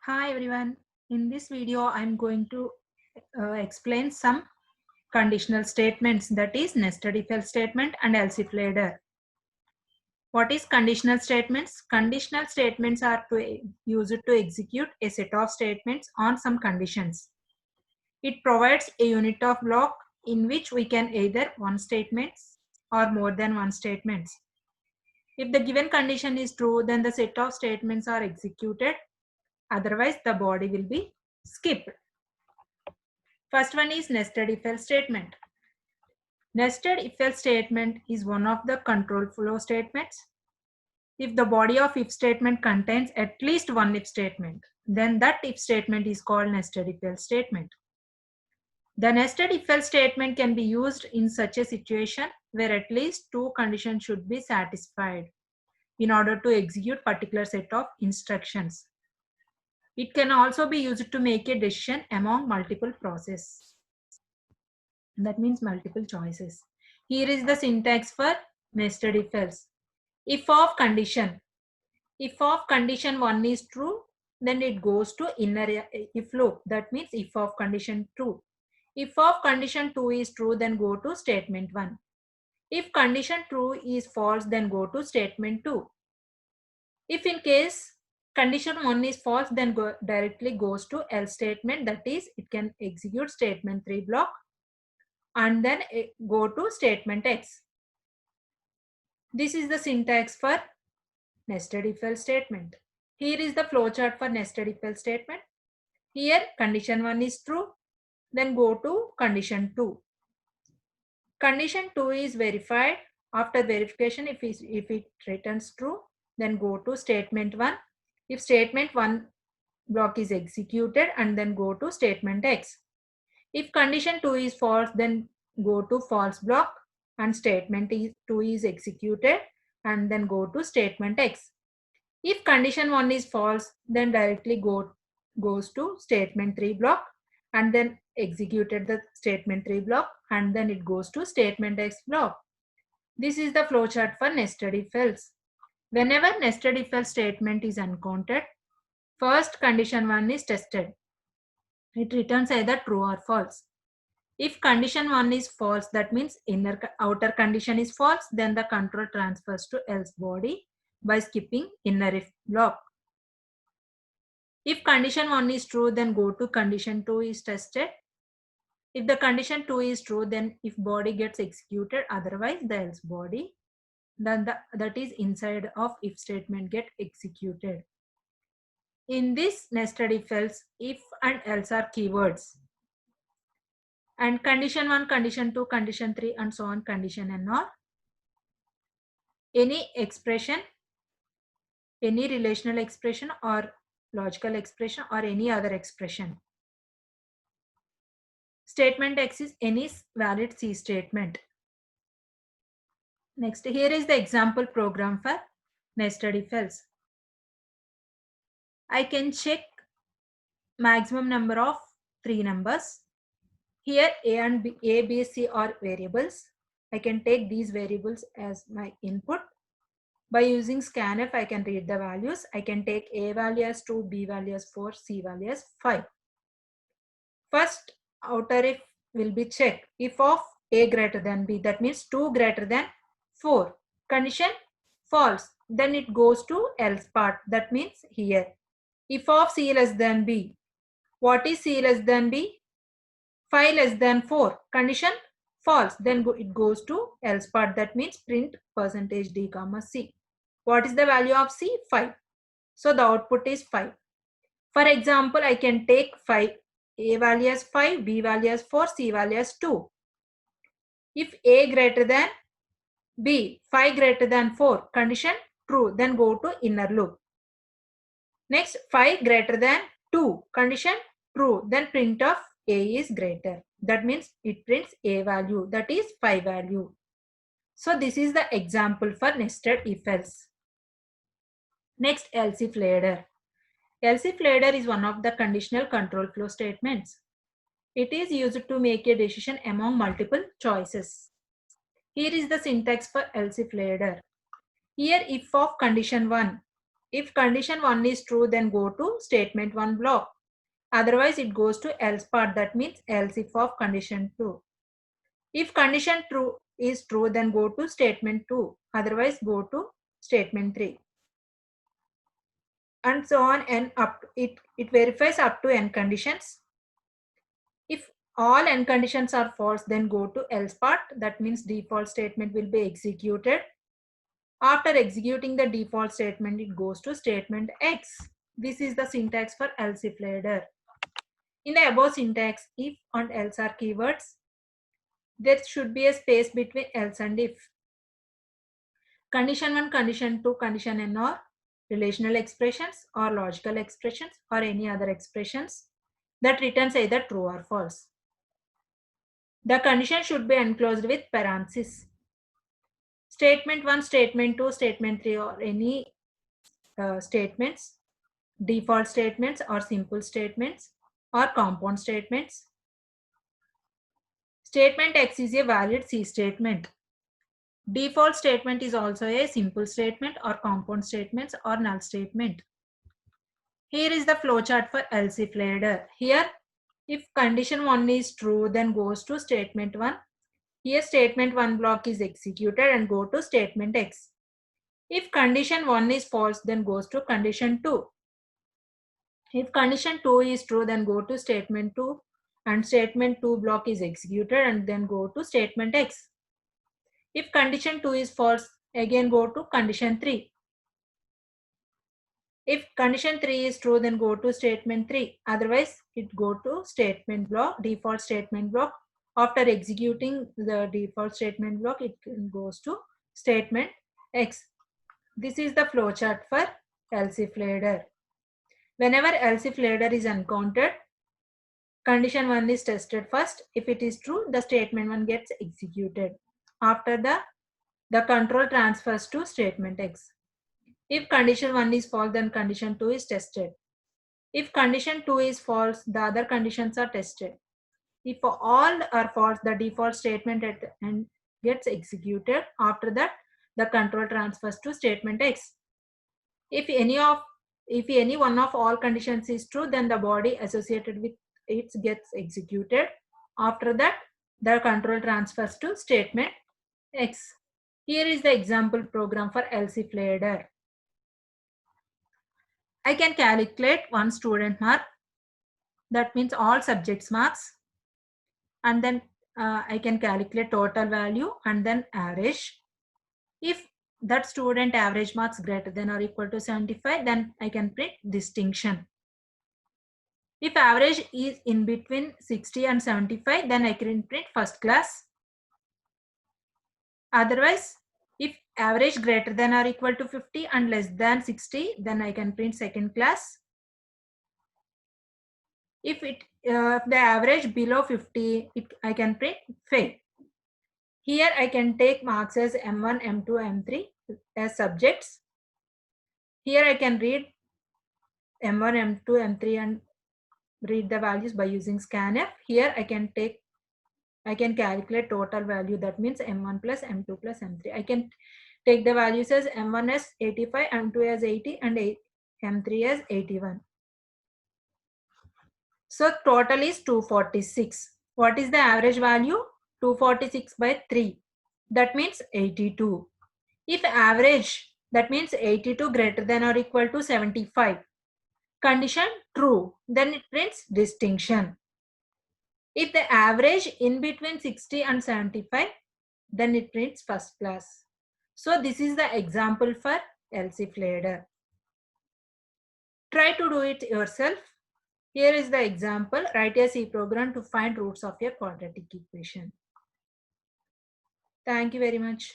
Hi everyone. In this video, I'm going to explain some conditional statements, that is nested if else statement and else if later. What is conditional statements? Conditional statements are used to execute a set of statements on some conditions. It provides a unit of block in which we can either one statements or more than one statements. If the given condition is true, then the set of statements are executed. Otherwise, the body will be skipped. First one is nested if else statement. Nested if else statement is one of the control flow statements. If the body of if statement contains at least one if statement, then that if statement is called nested if else statement. The nested if else statement can be used in such a situation where at least two conditions should be satisfied in order to execute particular set of instructions. It can also be used to make a decision among multiple processes. That means multiple choices. Here is the syntax for nested if else. If of condition. If of condition 1 is true, then it goes to inner if loop. That means if of condition 2. If of condition 2 is true, then go to statement 1. If condition 2 is false, then go to statement 2. If in case condition 1 is false, then directly goes to else statement. That is, it can execute statement 3 block and then go to statement X. This is the syntax for nested if else statement. Here is the flowchart for nested if else statement. Here condition 1 is true, then go to condition 2. Condition 2 is verified. After verification, if it returns true, then go to statement 1. If statement 1 block is executed and then go to statement X. If condition 2 is false, then go to false block and statement 2 is executed and then go to statement X. If condition 1 is false, then directly goes to statement 3 block and then executed the statement 3 block and then it goes to statement X block. This is the flowchart for nested if else. Whenever nested if else statement is encountered, first condition 1 is tested. It returns either true or false. If condition 1 is false, that means outer condition is false, then the control transfers to else body by skipping inner if block. If condition 1 is true, then go to condition 2 is tested. If the condition 2 is true, then if body gets executed, otherwise the else body, then that is inside of if statement get executed. In this nested if else, if and else are keywords. And condition 1, condition 2, condition 3 and so on, condition and all. Any expression, any relational expression or logical expression or any other expression. Statement X is any valid C statement. Next, here is the example program for nested if else. I can check maximum number of 3 numbers. Here A, B, C are variables. I can take these variables as my input. By using scanf, I can read the values. I can take A value as 2, B value as 4, C value as 5. First outer if will be checked. If of A greater than B, that means 2 greater than 4. Condition false. Then it goes to else part. That means here. If of C less than B. What is C less than B? 5 less than 4. Condition false. Then it goes to else part. That means print %D comma C. What is the value of C? 5. So the output is 5. For example, I can take 5. A value as 5, B value as 4, C value as 2. If A greater than B, 5 greater than 4, condition true, then go to inner loop. Next, 5 greater than 2, condition true, then print of A is greater. That means it prints A value, that is 5 value. So this is the example for nested if else. Next, else if later. Else if later is one of the conditional control flow statements. It is used to make a decision among multiple choices. Here is the syntax for else if later. Here if of condition 1. If condition 1 is true, then go to statement 1 block. Otherwise, it goes to else part. That means else if of condition 2. If condition true is true, then go to statement 2. Otherwise, go to statement 3. And so on, and up to, it verifies up to n conditions. If all n conditions are false, then go to else part. That means default statement will be executed. After executing the default statement, it goes to statement X. This is the syntax for else if ladder. In the above syntax, if and else are keywords. There should be a space between else and if. Condition 1, condition 2, condition n are relational expressions or logical expressions or any other expressions that returns either true or false. The condition should be enclosed with parentheses. Statement 1, statement 2, statement 3 or any statements, default statements or simple statements or compound statements. Statement X is a valid C statement. Default statement is also a simple statement or compound statements or null statement. Here is the flowchart for else if ladder. Here, if condition 1 is true, then goes to statement 1. Here statement 1 block is executed and go to statement X. If condition 1 is false, then goes to condition 2. If condition 2 is true, then go to statement 2 and statement 2 block is executed and then go to statement X. If condition 2 is false, again go to condition 3. If condition 3 is true, then go to statement 3. Otherwise, it go to statement block, default statement block. After executing the default statement block, it goes to statement X. This is the flowchart for else if ladder. Whenever else if ladder is encountered, condition 1 is tested first. If it is true, the statement 1 gets executed. After the control transfers to statement X. If condition 1 is false, then condition 2 is tested. If condition 2 is false, the other conditions are tested. If all are false, the default statement gets executed. After that, the control transfers to statement X. If any one of all conditions is true, then the body associated with it gets executed. After that, the control transfers to statement X. Here is the example program for else if ladder. I can calculate one student mark. That means all subjects marks. And then I can calculate total value and then average. If that student average marks greater than or equal to 75, then I can print distinction. If average is in between 60 and 75, then I can print first class. Otherwise, if average greater than or equal to 50 and less than 60, then I can print second class. If the average below 50, I can print fail. Here I can take marks as M1, M2, M3 as subjects. Here I can read M1, M2, M3 and read the values by using scanf. Here I can calculate total value. That means M1 plus M2 plus M3. I can take the values as M1 as 85, M2 as 80 and M3 as 81. So total is 246. What is the average value? 246 by 3. That means 82. If average, that means 82 greater than or equal to 75. Condition true. Then it prints distinction. If the average in between 60 and 75, then it prints first class. So this is the example for else if ladder. Try to do it yourself. Here is the example. Write a C program to find roots of a quadratic equation. Thank you very much.